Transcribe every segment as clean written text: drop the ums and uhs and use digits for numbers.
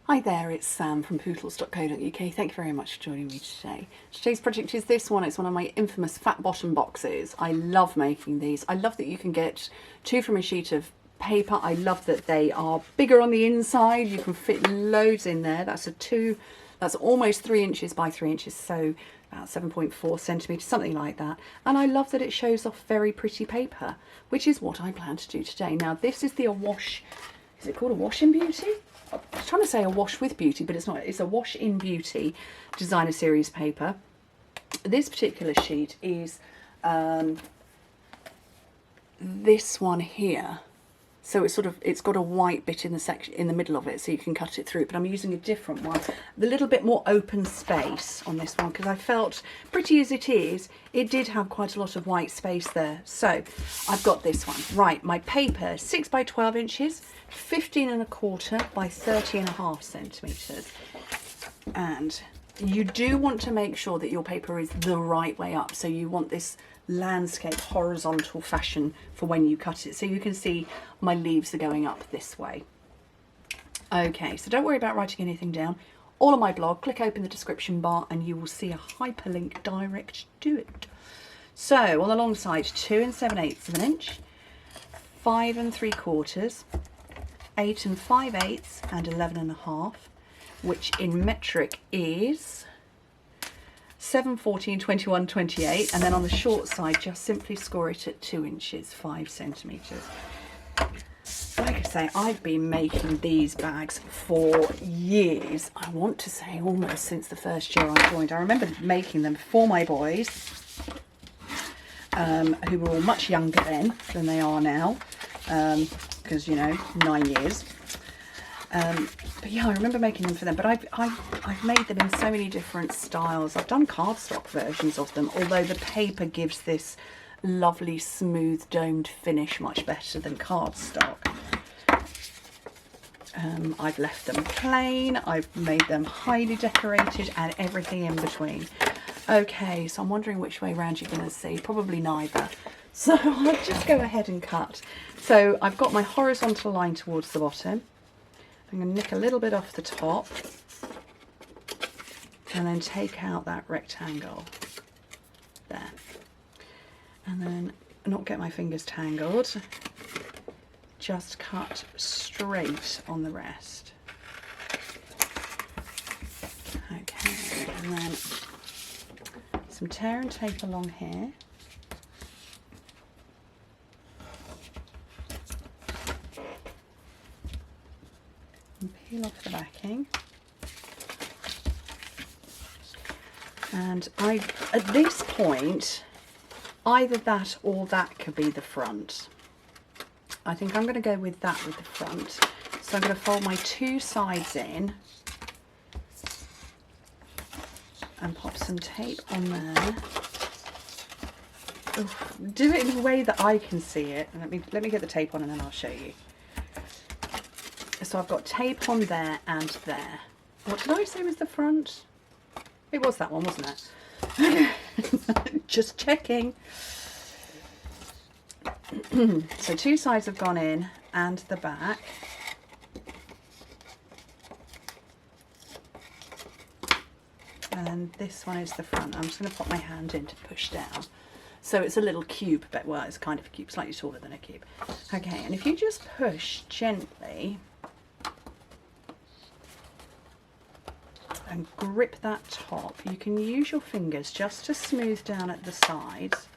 Hi there, it's Sam from Pootles.co.uk. Thank you very much for joining me today. Today's project is this one. It's one of my infamous fat bottom boxes. I love making these. I love that you can get two from a sheet of paper. I love that they are bigger on the inside. You can fit loads in there. That's almost 3 inches by 3 inches, so about 7.4 centimetres, something like that. And I love that it shows off very pretty paper, which is what I plan to do today. Now this is the Awash, is it called a Wash in Beauty? I was trying to say a Wash with Beauty, but it's not. It's a Wash in Beauty designer series paper. This particular sheet is this one here. So it's got a white bit in the section in the middle of it, so you can cut it through. But I'm using a different one, a little bit more open space on this one, because I felt, pretty as it is, it did have quite a lot of white space there. So I've got this one. Right, my paper, 6 by 12 inches, 15.25 by 30.5 centimetres. And you do want to make sure that your paper is the right way up. So you want this landscape horizontal fashion for when you cut it. So you can see my leaves are going up this way. Okay, so don't worry about writing anything down. All on my blog, click open the description bar and you will see a hyperlink direct to it. So on the long side, 2 7/8 of an inch, 5 3/4, 8 5/8 and 11.5, which in metric is 7, 14, 21, 28, and then on the short side just simply score it at 2 inches, 5 centimetres. Like I say, I've been making these bags for years. I want to say almost since the first year I joined. I remember making them for my boys, who were all much younger then than they are now, because, you know, 9 years. But yeah, I remember making them for them, but I've made them in so many different styles. I've done cardstock versions of them, although the paper gives this lovely smooth domed finish much better than cardstock. I've left them plain, I've made them highly decorated and everything in between. Okay, so I'm wondering which way round you're going to see, probably neither. So I'll just go ahead and cut. So I've got my horizontal line towards the bottom. I'm going to nick a little bit off the top and then take out that rectangle there, and then not get my fingers tangled, just cut straight on the rest. Okay, and then some tear and tape along here. Peel off the backing, and at this point, either that or that could be the front. I think I'm going to go with that with the front. So I'm going to fold my 2 sides in and pop some tape on there. Oof, do it in a way that I can see it. Let me get the tape on and then I'll show you. So I've got tape on there and there. What did I say was the front? It was that one, wasn't it? Just checking. So 2 sides have gone in and the back. And this one is the front. I'm just going to pop my hand in to push down. So it's a little cube, but well, it's kind of a cube, slightly taller than a cube. Okay, and if you just push gently and grip that top, you can use your fingers just to smooth down at the sides,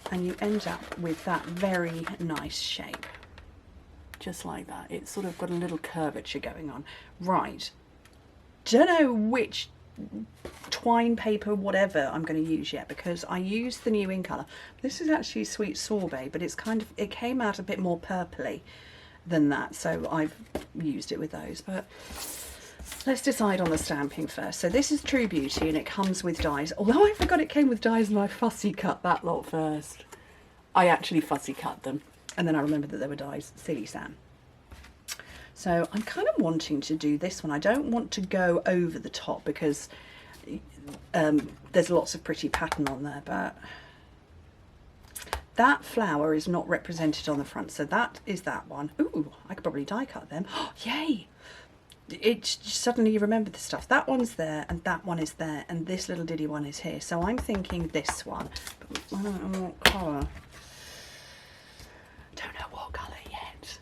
and you end up with that very nice shape, just like that. It's sort of got a little curvature going on. Right, don't know which twine paper, whatever I'm going to use yet, because I used the new in colour. This is actually Sweet Sorbet, but it came out a bit more purpley than that, so I've used it with those. But let's decide on the stamping first. So this is True Beauty and it comes with dies, although I forgot it came with dies and I fussy cut that lot first. I actually fussy cut them and then I remembered that there were dies. Silly Sam. So I'm kind of wanting to do this one. I don't want to go over the top because there's lots of pretty pattern on there, but that flower is not represented on the front, so that is that one. Ooh, I could probably die cut them. Oh, yay! It suddenly you remember the stuff. That one's there, and that one is there, and this little diddy one is here. So I'm thinking this one. But I don't know what colour. Don't know what colour yet.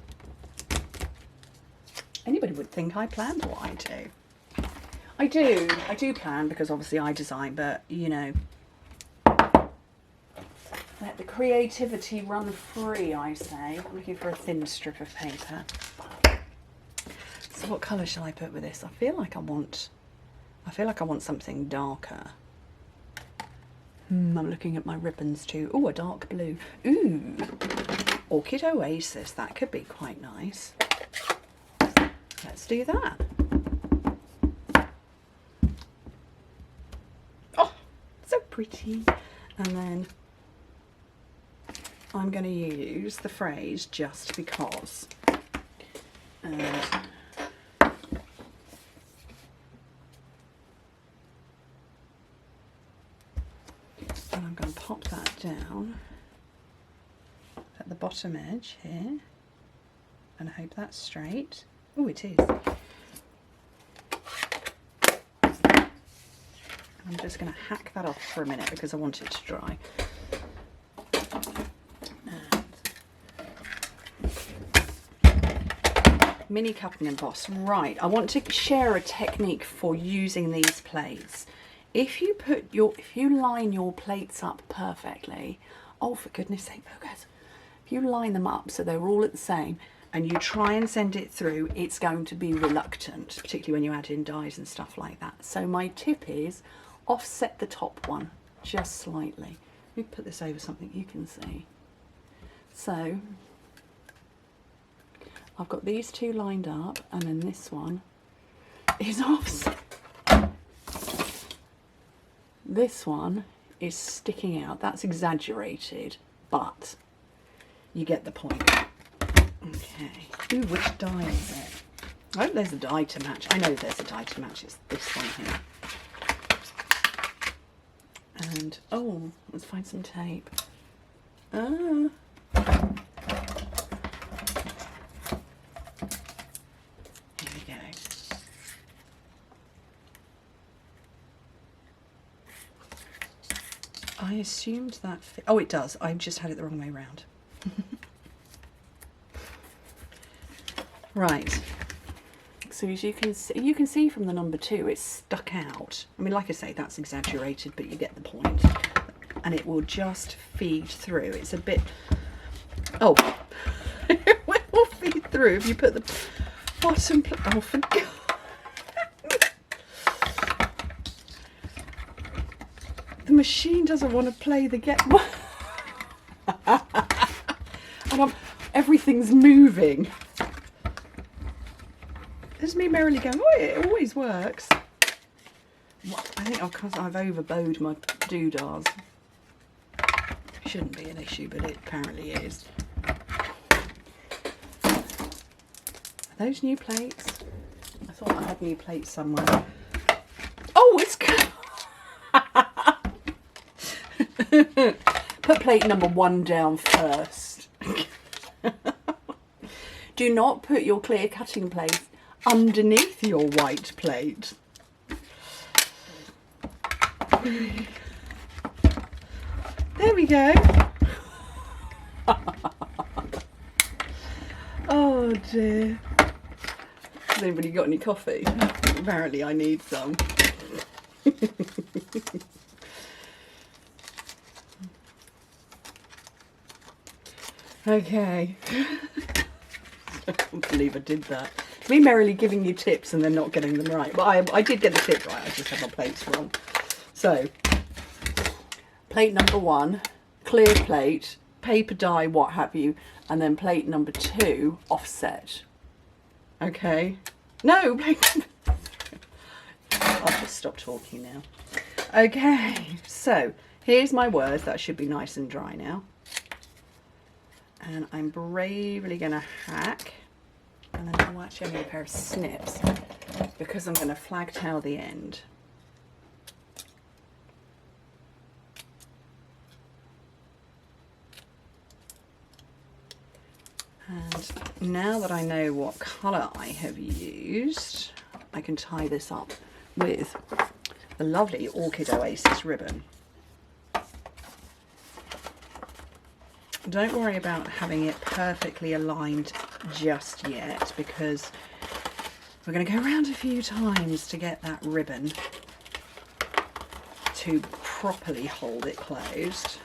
Anybody would think I planned what I do. I do plan, because obviously I design, but you know, let the creativity run free, I say. I'm looking for a thin strip of paper. So what colour shall I put with this? I feel like I want something darker. I'm looking at my ribbons too. Oh, a dark blue. Ooh, Orchid Oasis. That could be quite nice. Let's do that. Oh, so pretty. And then I'm going to use the phrase just because. And I'm going to pop that down at the bottom edge here, and I hope that's straight. Oh, it is. I'm just going to hack that off for a minute because I want it to dry. Mini cut and emboss. Right, I want to share a technique for using these plates. If you line your plates up perfectly, oh for goodness sake, focus. If you line them up so they're all at the same and you try and send it through, it's going to be reluctant, particularly when you add in dies and stuff like that. So my tip is offset the top one just slightly. Let me put this over something you can see. So I've got these two lined up, and then this one is offset. This one is sticking out. That's exaggerated, but you get the point. Okay. Ooh, which die is it? I hope there's a die to match. I know there's a die to match. It's this one here. And, oh, let's find some tape. Ah. Here we go. I assumed that oh, it does. I just had it the wrong way round. Right. So as you can see from the number 2, it's stuck out. I mean, like I say, that's exaggerated, but you get the point. And it will just feed through. It's a bit, oh, it will feed through if you put the bottom, oh, for God. The machine doesn't want to play the game. And everything's moving. There's me merrily going, oh, it always works. I think because I've overbowed my doodahs. Shouldn't be an issue, but it apparently is. Are those new plates? I thought I had new plates somewhere. Oh, it's put plate number 1 down first. Do not put your clear cutting plate underneath your white plate. There we go. Oh dear. Has anybody got any coffee? Apparently I need some. Okay. I can't believe I did that. Me merrily giving you tips and then not getting them right. But I did get the tip right, I just had my plates wrong. So, plate number 1, clear plate, paper die, what have you, and then plate number 2, offset. Okay? No, plate I'll just stop talking now. Okay, so here's my words. That should be nice and dry now. And I'm bravely going to hack. And then I'll actually need a pair of snips because I'm going to flag tail the end. And now that I know what colour I have used, I can tie this up with the lovely Orchid Oasis ribbon. Don't worry about having it perfectly aligned just yet, because we're going to go around a few times to get that ribbon to properly hold it closed.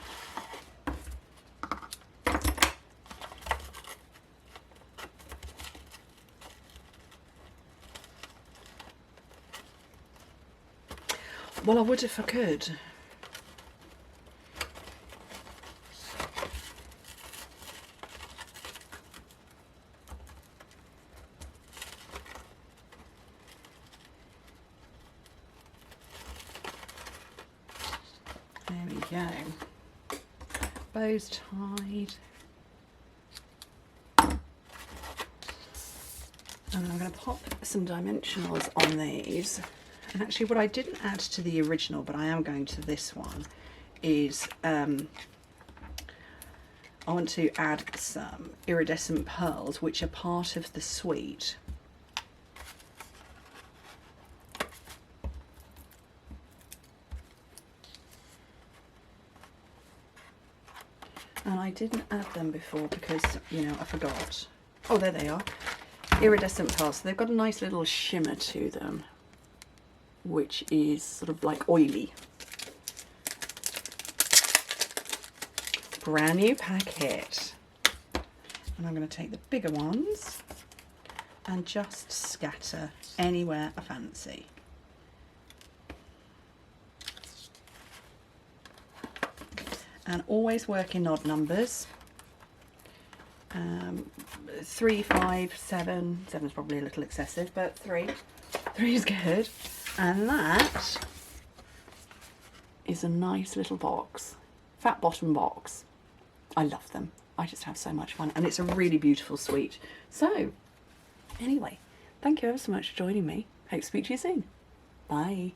Well, I would if I could. There we go. Bows tied. And I'm going to pop some dimensionals on these. And actually what I didn't add to the original, but I am going to this one, is I want to add some iridescent pearls, which are part of the suite. And I didn't add them before because, you know, I forgot. Oh, there they are. Iridescent pearls. So they've got a nice little shimmer to them, which is sort of like oily. Brand new packet. And I'm going to take the bigger ones and just scatter anywhere I fancy. And always work in odd numbers. 3, 5, 7. 7 is probably a little excessive, but 3 is good. And that is a nice little box, fat bottom box. I love them. I just have so much fun, and it's a really beautiful suite. So anyway, thank you ever so much for joining me. Hope to speak to you soon. Bye.